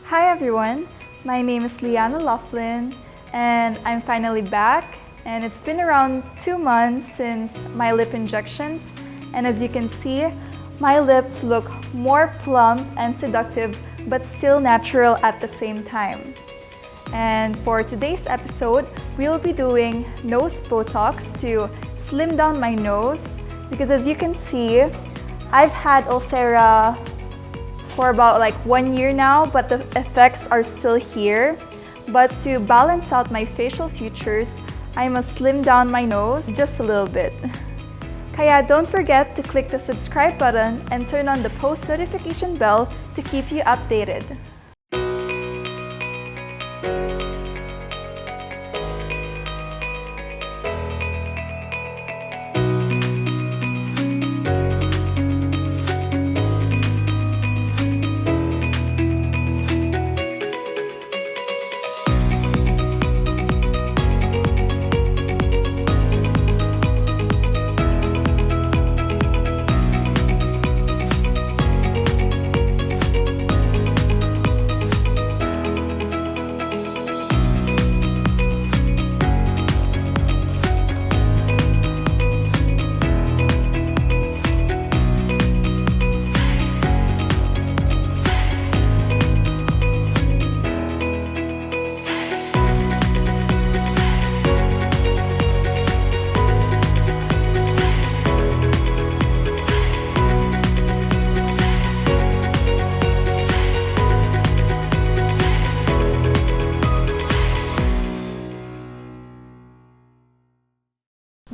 Hi everyone, my name is Liana Laughlin and I'm finally back, and it's been around 2 months since my lip injections, and as you can see, my lips look more plump and seductive but still natural at the same time. And for today's episode, we'll be doing nose Botox to slim down my nose because as you can see, I've had Ulcera for about 1 year now, but the effects are still here. But to balance out my facial features, I must slim down my nose just a little bit. Kaya don't forget to click the subscribe button and turn on the post notification bell to keep you updated.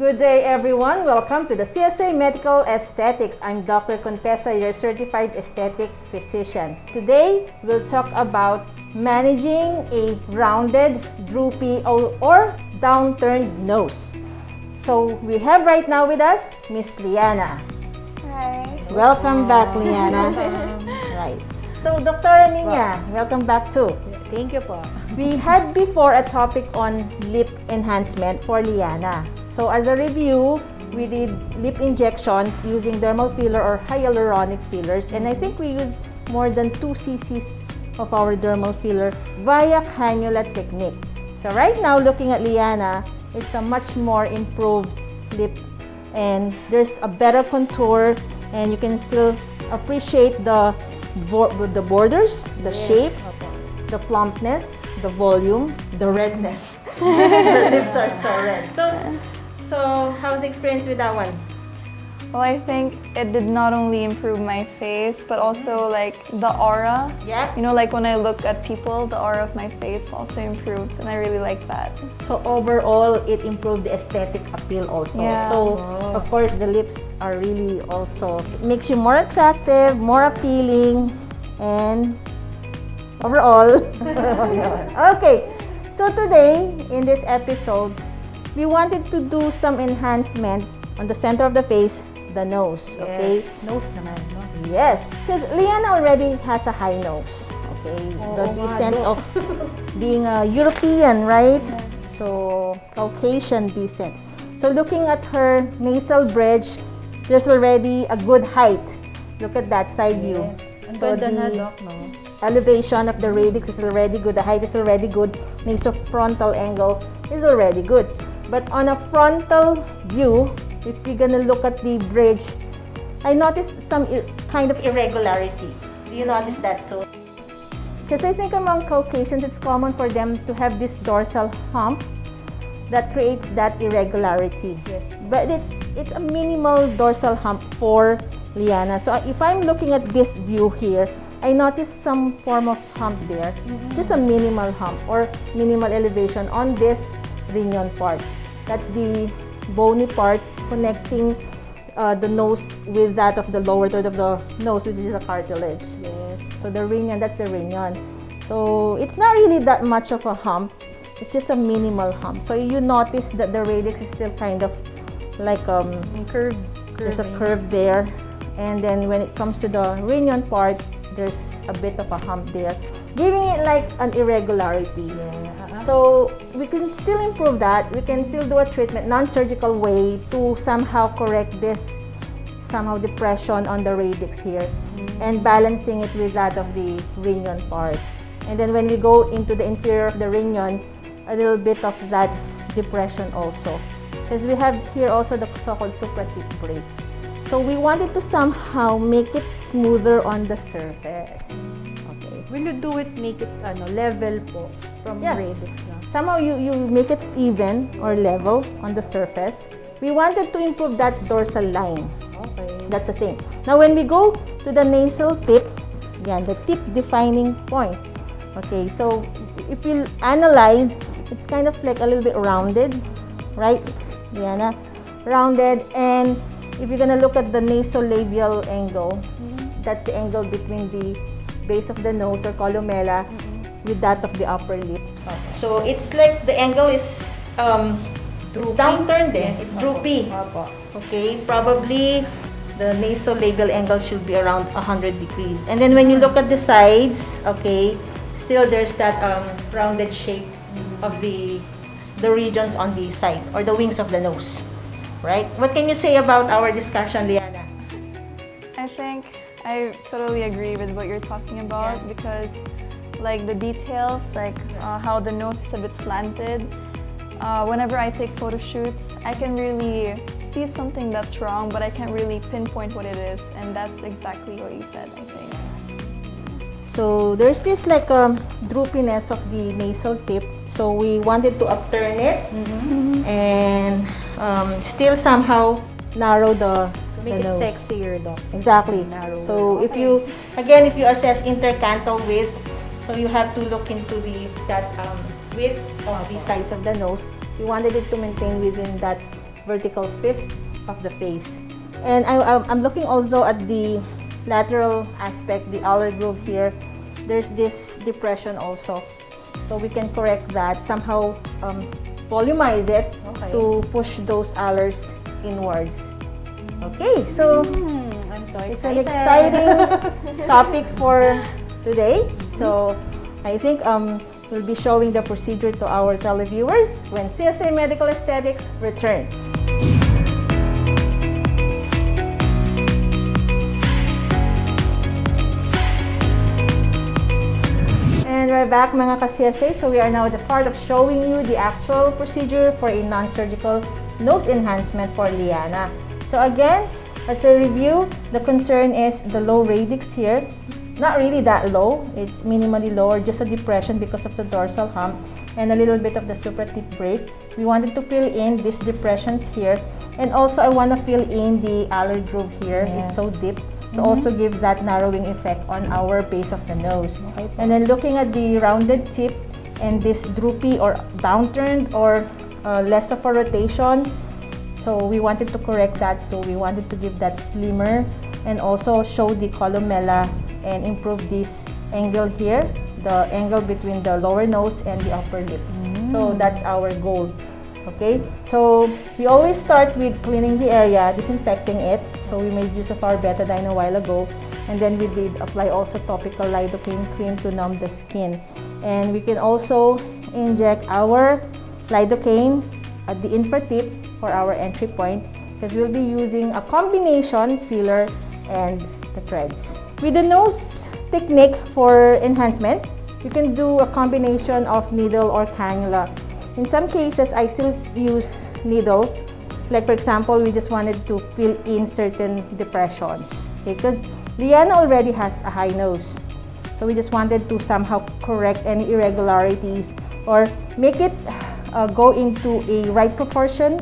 Good day everyone, welcome to the CSA Medical Aesthetics. I'm Dr. Contessa, your certified aesthetic physician. Today, we'll talk about managing a rounded, droopy, or downturned nose. So, we have right now with us, Miss Liana. Hi. Welcome back, Liana. Right. So, Dr. Ninya, welcome back too. Thank you po. We had before a topic on lip enhancement for Liana. So as a review, we did lip injections using dermal filler or hyaluronic fillers, and I think we used more than 2 cc's of our dermal filler via cannula technique. So right now, looking at Liana, it's a much more improved lip, and there's a better contour, and you can still appreciate the borders, the shape, the plumpness, the volume, the redness. Her lips are so red. So how's the experience with that one? Well, I think it did not only improve my face, but also the aura. Yeah. You know, when I look at people, the aura of my face also improved, and I really like that. So overall, it improved the aesthetic appeal also. Yeah. So of course, the lips are really also, it makes you more attractive, more appealing, and overall. Okay, so today in this episode, we wanted to do some enhancement on the center of the face, the nose. Okay. Yes, nose naman, no? Yes, because Liana already has a high nose. Okay, the descent of being a European, right? So Caucasian descent. So looking at her nasal bridge, there's already a good height. Look at that side view. Yes. Ang So ganda na, the Doc, no? elevation of the radix is already good. The height is already good. Nasofrontal angle is already good. But on a frontal view, if you're gonna look at the bridge, I noticed some kind of irregularity. Do you notice that too? Because I think among Caucasians, it's common for them to have this dorsal hump that creates that irregularity. Yes. But it's a minimal dorsal hump for Liana. So if I'm looking at this view here, I noticed some form of hump there. It's just a minimal hump or minimal elevation on this rhinion part. That's the bony part connecting the nose with that of the lower third of the nose, which is a cartilage. Yes. So the rhinion, that's the rhinion. So it's not really that much of a hump. It's just a minimal hump. So you notice that the radix is still kind of like Curve. there's a curve there, and then when it comes to the rhinion part, there's a bit of a hump there, giving it like an irregularity. So we can still improve that. We can still do a treatment, non-surgical way to somehow correct this depression on the radix here, and balancing it with that of the rhinion part. And then when we go into the inferior of the rhinion, a little bit of that depression also. Because we have here also the so-called supratip break. So we wanted to somehow make it smoother on the surface. Okay. Will you do it, make it level po from Yeah. radix lang? Somehow you make it even or level on the surface. We wanted to improve that dorsal line. Okay. That's the thing. Now when we go to the nasal tip, again, the tip defining point. Okay, so if we analyze, it's kind of like a little bit rounded, right, Diana? Rounded, and if you're gonna look at the nasolabial angle, that's the angle between the base of the nose or columella with that of the upper lip. So it's like the angle is it's downturned, it's droopy. Opo. Okay, probably the nasolabial angle should be around 100 degrees. And then when you look at the sides, okay, still there's that rounded shape of the regions on the side or the wings of the nose, right? What can you say about our discussion, Liana? I think I totally agree with what you're talking about because like the details, like how the nose is a bit slanted. Whenever I take photo shoots, I can really see something that's wrong, but I can't really pinpoint what it is, and that's exactly what you said, I think. So there's this like droopiness of the nasal tip. So we wanted to upturn it and still somehow narrow the To make it nose. sexier, Doc. Exactly. Narrower. So if you assess intercanthal width, so you have to look into that width of the sides of the nose. We wanted it to maintain within that vertical fifth of the face. And I'm looking also at the lateral aspect, the alar groove here. There's this depression also. So we can correct that, somehow volumize it to push those alars inwards. Okay, so I'm so it's an excited. exciting topic for today. So I think we'll be showing the procedure to our televiewers when CSA Medical Aesthetics return. And we're back mga ka-CSA. So we are now at the part of showing you the actual procedure for a non-surgical nose enhancement for Liana. So again, as a review, the concern is the low radix here. Not really that low, it's minimally lower, just a depression because of the dorsal hump and a little bit of the supratip break. We wanted to fill in these depressions here, and also I want to fill in the alar groove here. It's so deep to also give that narrowing effect on our base of the nose. And then looking at the rounded tip and this droopy or downturned or less of a rotation. So we wanted to correct that too. We wanted to give that slimmer and also show the columella and improve this angle here, the angle between the lower nose and the upper lip. So that's our goal. Okay, so we always start with cleaning the area, disinfecting it. So we made use of our betadine a while ago, and then we did apply also topical lidocaine cream to numb the skin. And we can also inject our lidocaine at the infratip for our entry point, because we'll be using a combination filler and the threads. With the nose technique for enhancement, you can do a combination of needle or cannula. In some cases, I still use needle. Like for example, we just wanted to fill in certain depressions. Okay, because Liana already has a high nose. So we just wanted to somehow correct any irregularities or make it go into a right proportion.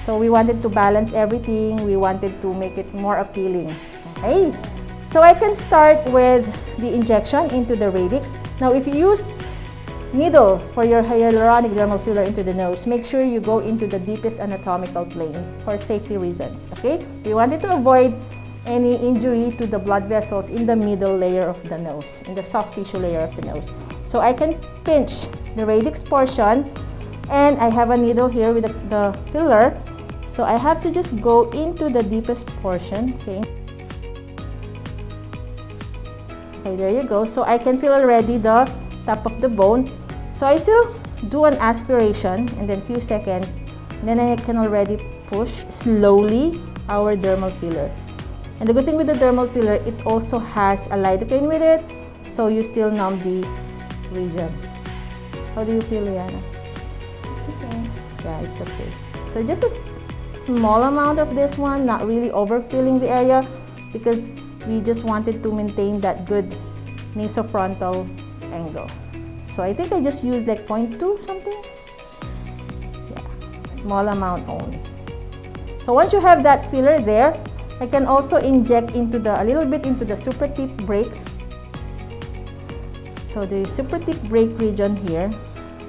So we wanted to balance everything. We wanted to make it more appealing. Okay. So I can start with the injection into the radix. Now if you use needle for your hyaluronic dermal filler into the nose, make sure you go into the deepest anatomical plane for safety reasons. Okay. We wanted to avoid any injury to the blood vessels in the middle layer of the nose, in the soft tissue layer of the nose. So I can pinch the radix portion, and I have a needle here with the filler. So I have to just go into the deepest portion, okay? Okay, there you go. So I can feel already the top of the bone. So I still do an aspiration and then few seconds. And then I can already push slowly our dermal filler. And the good thing with the dermal filler, it also has a lidocaine with it. So you still numb the region. How do you feel, Liana? It's okay. Yeah, it's okay. So just a small amount of this one, not really overfilling the area, because we just wanted to maintain that good nasofrontal angle. So I think I just used like 0.2 something. Yeah, small amount only. So once you have that filler there, I can also inject into a little bit into the super tip break. So the super tip break region here,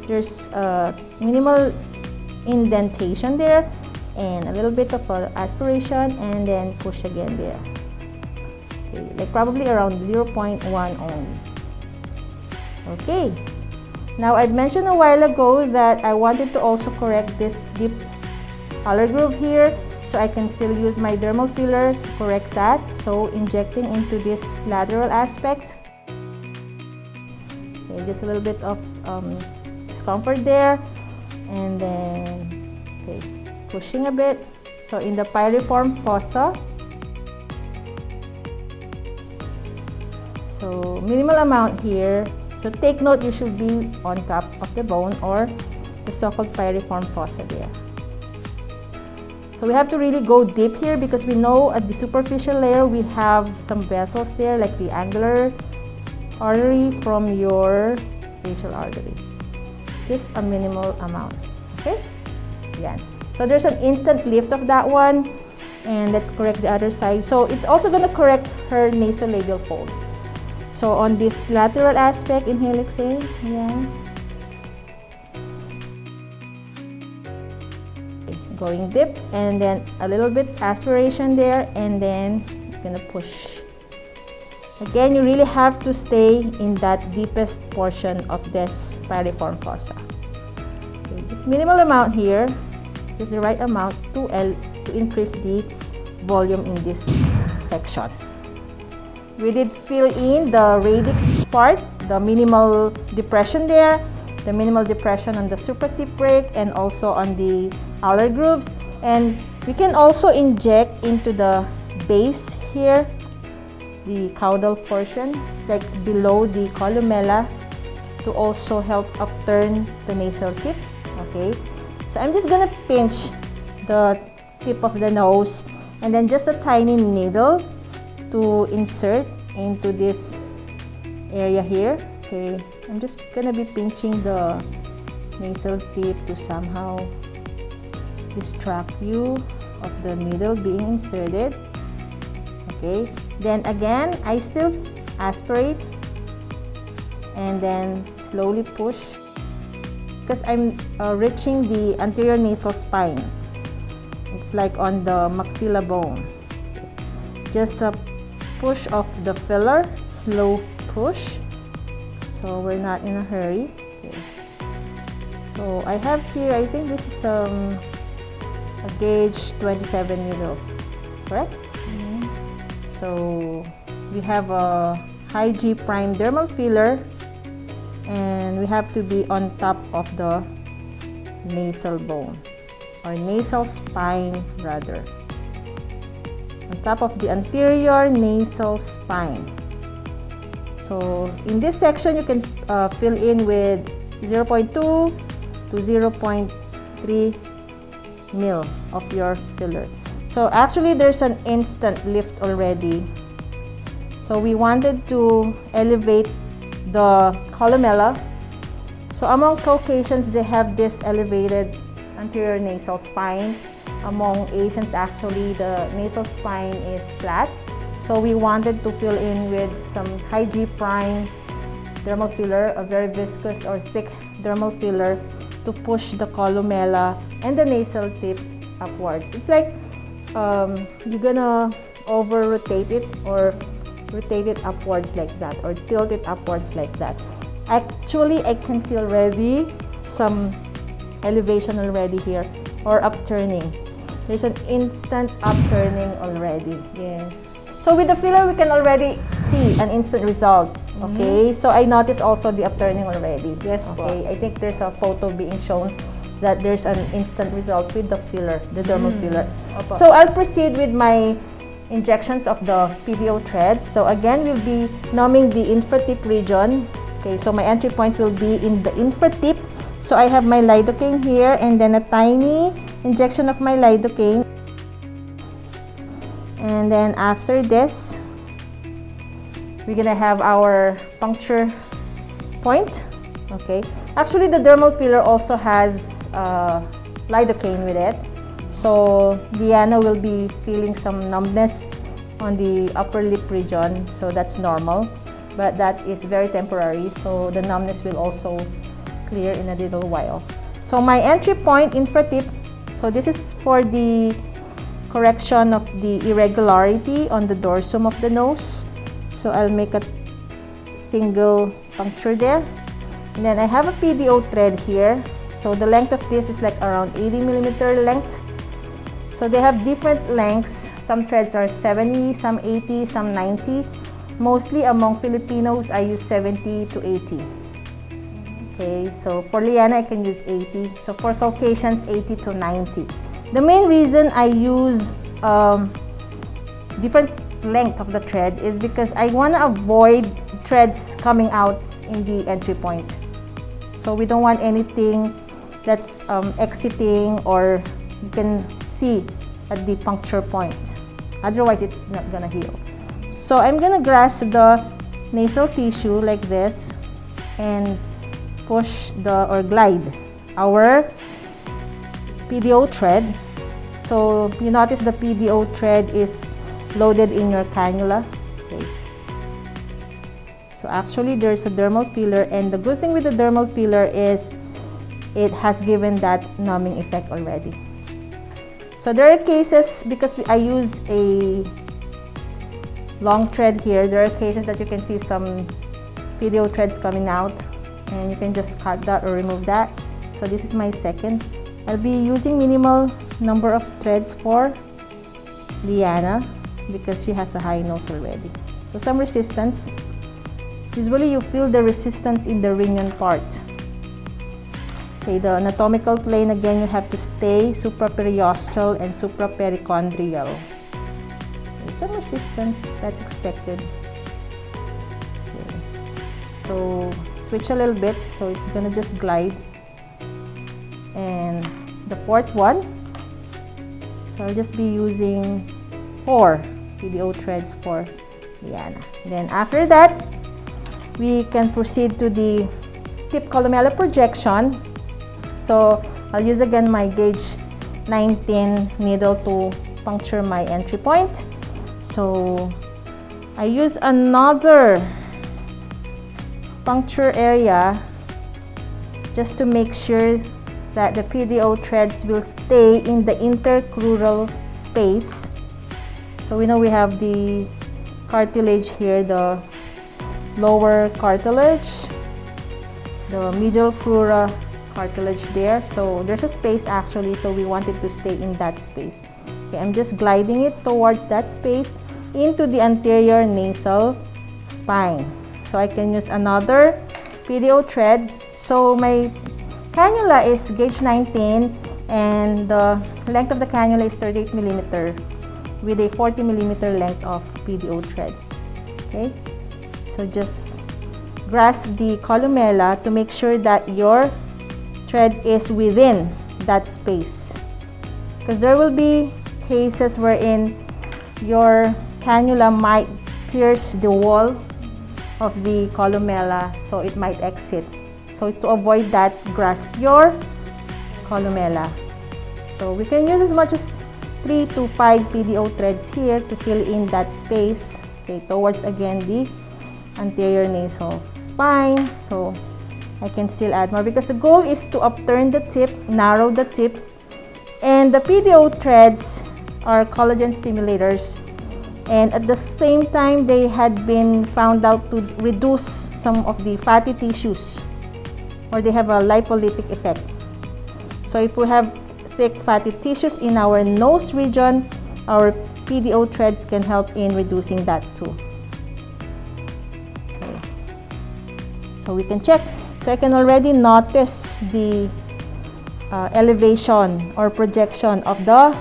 there's a minimal indentation there and a little bit of aspiration, and then push again there. Okay, like probably around 0.1 only. Okay, now I've mentioned a while ago that I wanted to also correct this deep color groove here, so I can still use my dermal filler to correct that. So injecting into this lateral aspect. Okay, just a little bit of discomfort there, and then okay, pushing a bit. So in the piriform fossa. So minimal amount here. So take note, you should be on top of the bone or the so-called piriform fossa there. So we have to really go deep here, because we know at the superficial layer we have some vessels there, like the angular artery from your facial artery. Just a minimal amount. Okay? Yeah. So there's an instant lift of that one. And let's correct the other side. So it's also going to correct her nasolabial fold. So on this lateral aspect, inhale, exhale. Yeah. Okay, going deep, and then a little bit aspiration there, and then you're gonna push. Again, you really have to stay in that deepest portion of this piriform fossa. Okay, just minimal amount here, just the right amount to increase the volume in this section. We did fill in the radix part, the minimal depression there, the minimal depression on the super tip break, and also on the alar grooves. And we can also inject into the base here, the caudal portion, like below the columella, to also help upturn the nasal tip. Okay, so I'm just gonna pinch the tip of the nose, and then just a tiny needle to insert into this area here. Okay, I'm just gonna be pinching the nasal tip to somehow distract you of the needle being inserted. Okay, then again I still aspirate and then slowly push, because I'm reaching the anterior nasal spine. It's like on the maxilla bone. Just a push of the filler, slow push, so we're not in a hurry. Okay. So I have here, I think this is a gauge 27 needle, correct? Mm-hmm. So we have a high G prime dermal filler, and we have to be on top of the nasal bone, or nasal spine rather. On top of the anterior nasal spine. So in this section, you can fill in with 0.2 to 0.3 mil of your filler. So actually, there's an instant lift already. So we wanted to elevate the columella. So among Caucasians, they have this elevated anterior nasal spine. Among Asians, actually, the nasal spine is flat. So we wanted to fill in with some high G prime dermal filler, a very viscous or thick dermal filler, to push the columella and the nasal tip upwards. It's like you're gonna over rotate it, or rotate it upwards like that, or tilt it upwards like that. Actually, I can see already some elevation already here, or upturning. There's an instant upturning already. Yes. So with the filler, we can already see an instant result. Okay, so I noticed also the upturning already. Yes, okay. I think there's a photo being shown that there's an instant result with the filler, the dermal filler. Opo. So I'll proceed with my injections of the PDO threads. So again, we'll be numbing the infratip region Okay, so my entry point will be in the infratip. So I have my lidocaine here and then a tiny injection of my lidocaine. And then after this, we're gonna have our puncture point. Okay, actually the dermal filler also has lidocaine with it. So Liana will be feeling some numbness on the upper lip region, so that's normal, but that is very temporary, so the numbness will also clear in a little while. So my entry point infratip, so this is for the correction of the irregularity on the dorsum of the nose. So I'll make a single puncture there, and then I have a PDO thread here. So the length of this is like around 80mm length. So they have different lengths. Some threads are 70, some 80, some 90. Mostly among Filipinos, I use 70 to 80. Okay, so for Liana, I can use 80. So for Caucasians, 80 to 90. The main reason I use different length of the thread is because I want to avoid threads coming out in the entry point. So we don't want anything that's exiting or you can see at the puncture point. Otherwise, it's not gonna heal. So I'm gonna grasp the nasal tissue like this and push or glide our PDO thread. So you notice the PDO thread is loaded in your cannula. Okay. So actually there's a dermal filler, and the good thing with the dermal filler is it has given that numbing effect already. So there are cases, because I use a long thread here, there are cases that you can see some PDO threads coming out, and you can just cut that or remove that. So this is my second. I'll be using minimal number of threads for Liana because she has a high nose already. So some resistance. Usually you feel the resistance in the rhinion part. Okay, the anatomical plane, again, you have to stay supraperiosteal and supraperichondrial. Okay, some resistance, that's expected. Okay. So twitch a little bit, so it's gonna just glide. And the fourth one, so I'll just be using 4 PDO threads for Liana. Then after that, we can proceed to the tip columella projection. So I'll use again my gauge 19 needle to puncture my entry point. So I use another puncture area just to make sure that the PDO threads will stay in the intercrural space. So we know we have the cartilage here, the lower cartilage, the medial crura cartilage there. So there's a space actually, so we want it to stay in that space. Okay, I'm just gliding it towards that space into the anterior nasal spine. So I can use another PDO thread. So my cannula is gauge 19 and the length of the cannula is 38mm with a 40mm length of PDO thread. Okay, so just grasp the columella to make sure that your thread is within that space, because there will be cases wherein your cannula might pierce the wall of the columella, so it might exit. So to avoid that, grasp your columella. So we can use as much as 3 to 5 PDO threads here to fill in that space, okay, towards again the anterior nasal spine. So I can still add more because the goal is to upturn the tip, narrow the tip, and the PDO threads are collagen stimulators, and at the same time they had been found out to reduce some of the fatty tissues, or they have a lipolytic effect. So if we have thick fatty tissues in our nose region, our PDO threads can help in reducing that too. Okay. So we can check. So I can already notice the elevation or projection of the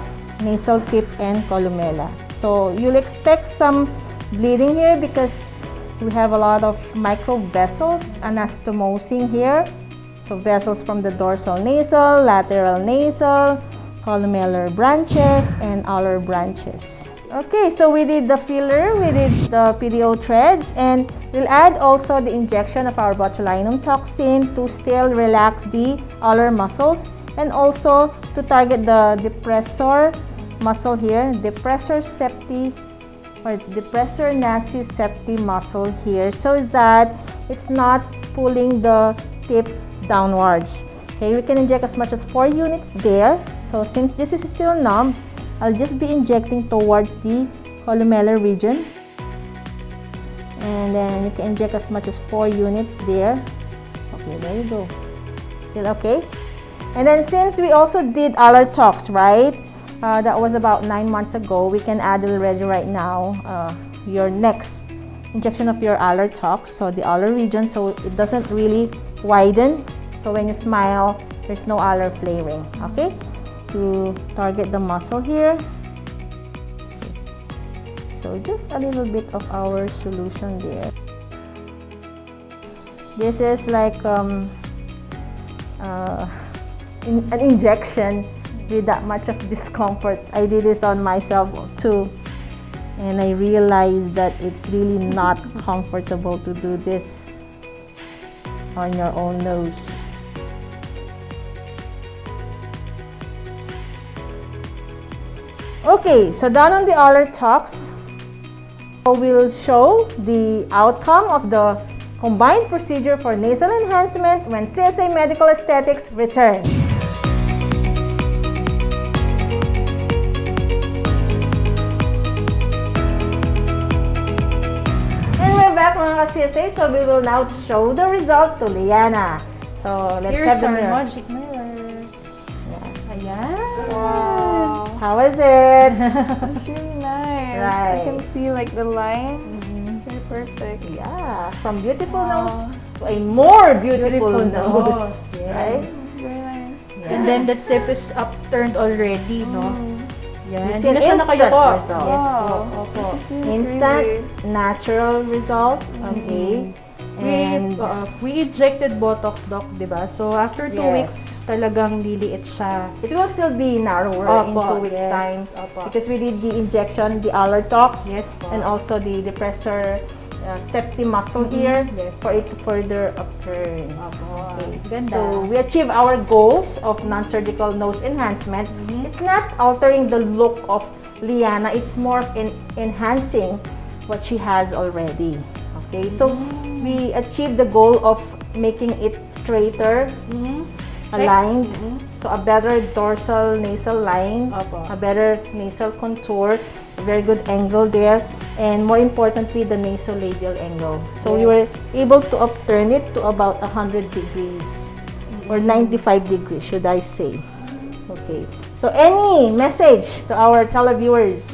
nasal tip and columella. So you'll expect some bleeding here because We have a lot of micro vessels anastomosing here. So vessels from the dorsal nasal, lateral nasal, columellar branches, and alar branches. Okay, so we did the filler, we did the PDO threads, and we'll add also the injection of our botulinum toxin to still relax the alar muscles and also to target the depressor muscle here, depressor nasi septi muscle here, so that it's not pulling the tip downwards. Okay, we can inject as much as 4 units there. So since this is still numb, I'll just be injecting towards the columellar region. And then you can inject as much as 4 units there. Okay, there you go. Still okay? And then since we also did alar tox, right? That was about 9 months ago. We can add already right now your next injection of your alar tox. So the alar region, so it doesn't really widen. So when you smile, there's no alar flaring. Okay? To target the muscle here. So just a little bit of our solution there. This is like an injection with that much of discomfort. I did this on myself too, and I realized that it's really not comfortable to do this on your own nose. Okay, so done on the alar tox. We'll show the outcome of the combined procedure for nasal enhancement when CSA Medical Aesthetics returns. And we're back mga ka-CSA, so we will now show the result to Liana. So let's Here's have the our mirror. magic mirror. Yeah. Ayan. Wow. How is it? It's really nice. Right. I can see like the line. It's very perfect. Yeah, from beautiful Wow. nose to a more beautiful, Beautiful nose, nose, yes. right? Very nice. And then the tip is upturned already, no? Yan. You see Hindi na siya instant nakayuko. result. Yes po. Wow. Opo. This is Instant, crazy. natural result. Okay. And We injected botox, doc, di ba? So after 2 Yes. weeks, talagang liliit siya. it will still be narrower in Opo, 2 weeks' yes. time Opo. because we did the injection, the alar tox, Yes po. and also the depressor septi muscle here Yes. for it to further upturn. Opo. Okay. Ganda. So we achieve our goals of non-surgical nose enhancement. It's not altering the look of Liana, it's more in enhancing what she has already. Okay, so we achieved the goal of making it straighter, aligned, so a better dorsal nasal line, Opo. a better nasal contour, a very good angle there, and more importantly, the nasolabial angle. So we were Yes. able to upturn it to about 100 degrees or 95 degrees, should I say. Okay. So any message to our televiewers?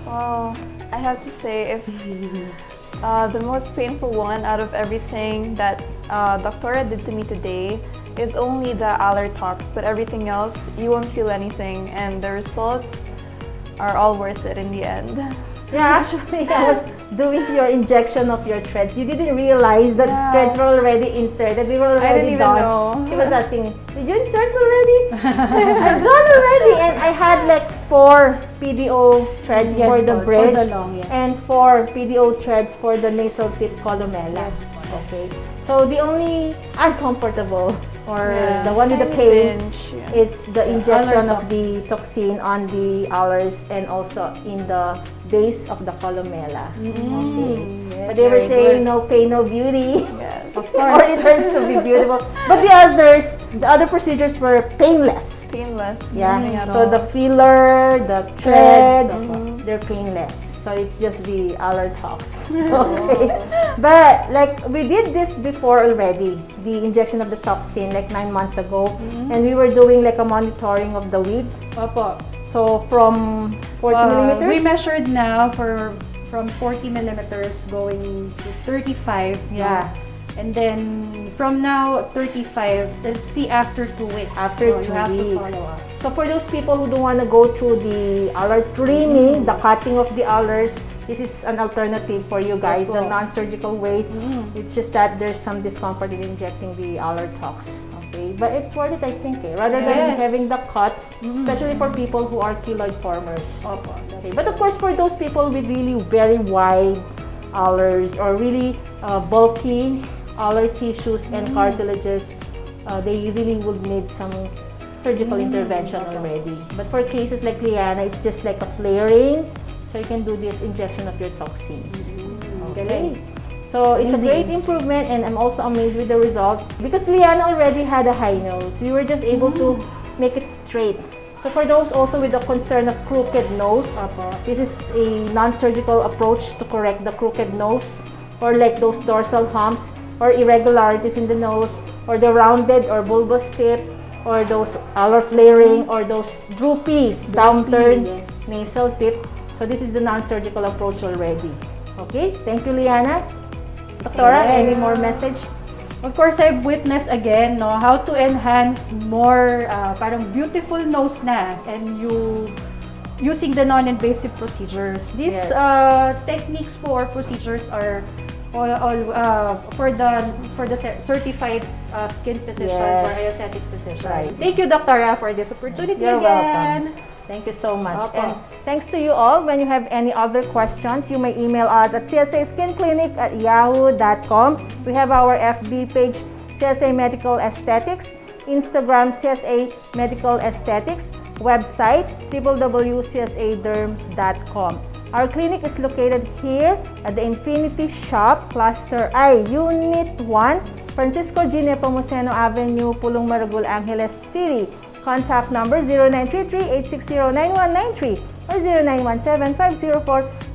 Well, I have to say, if the most painful one out of everything that Doctora did to me today is only the alar tox, but everything else, you won't feel anything, and the results are all worth it in the end. Yeah, actually, I was doing your injection of your threads. You didn't realize that Yeah. threads were already inserted. We were I already didn't even done. know. She was asking, "Did you insert already?" I'm done already, and I had like 4 PDO threads Yes, for the for bridge the long, yes. and 4 PDO threads for the nasal tip columella. Yes, yes. Okay. So the only uncomfortable or Yeah, the one with the tiny pain, pinch, yeah. it's the injection alar of the toxin on the alars and also in the base of the columella. Okay. Yes, But they were very saying good. no pain, no beauty. Yes. Of Or course. it hurts to be beautiful. But the other procedures were painless. Painless. Yeah. Nothing at So all. the filler, the threads, Threads, they're painless. So it's just the alar tox. Okay. But like we did this before already, the injection of the toxin like 9 months ago, and we were doing like a monitoring of the width. Opo. So from 40 millimeters. We measured now from 40 millimeters going to 35. no? Yeah. And then from now 35, let's see after 2 weeks. After So 2 you have to weeks. follow up. So for those people who don't want to go through the alar trimming, the cutting of the alars, this is an alternative for you guys, Yes, the po. non-surgical way. It's just that there's some discomfort in injecting the Allertox. Okay, but it's worth it, I think, rather than Yes. having the cut, especially for people who are keloid formers. Opo. Okay, but of course, for those people with really very wide allers or really bulky aller tissues and cartilages, they really would need some surgical intervention already. But for cases like Liana, it's just like a flaring, so you can do this injection of your toxins. Okay. So it's a great improvement, and I'm also amazed with the result because Liana already had a high nose. We were just able to make it straight. So for those also with the concern of crooked nose, this is a non-surgical approach to correct the crooked nose, or like those dorsal humps or irregularities in the nose, or the rounded or bulbous tip, or those aller flaring, or those droopy downturned nasal tip. So this is the non-surgical approach already. Okay, thank you, Liana. Doctora, any more message? Of course, I've witnessed again how to enhance more parang beautiful nose na, and you using the non-invasive procedures. These techniques po or procedures are all for the certified skin physicians or aesthetic physicians. Right. Thank you, Doctora, for this opportunity. You're again. welcome. Thank you so much. Opo. And thanks to you all. When you have any other questions, you may email us at csaskinclinic@yahoo.com. We have our FB page, CSA Medical Aesthetics, Instagram, CSA Medical Aesthetics, website, www.csaderm.com. Our clinic is located here at the Infinity Shop, Cluster I, Unit 1, Francisco G. Nepomuceno Avenue, Pulong Maragul, Angeles City. Contact number 0933-860-9193 or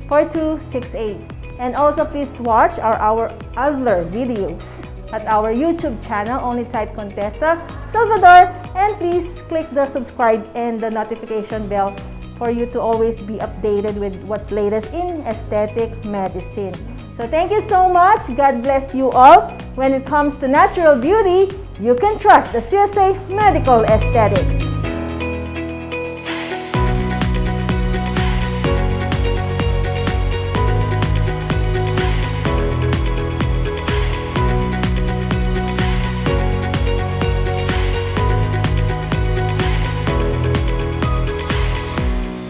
0917-504-4268. And also please watch our other videos at our YouTube channel. Only type Contessa Salvador, and please click the subscribe and the notification bell for you to always be updated with what's latest in aesthetic medicine. So thank you so much. God bless you all. When it comes to natural beauty, you can trust the CSA Medical Aesthetics.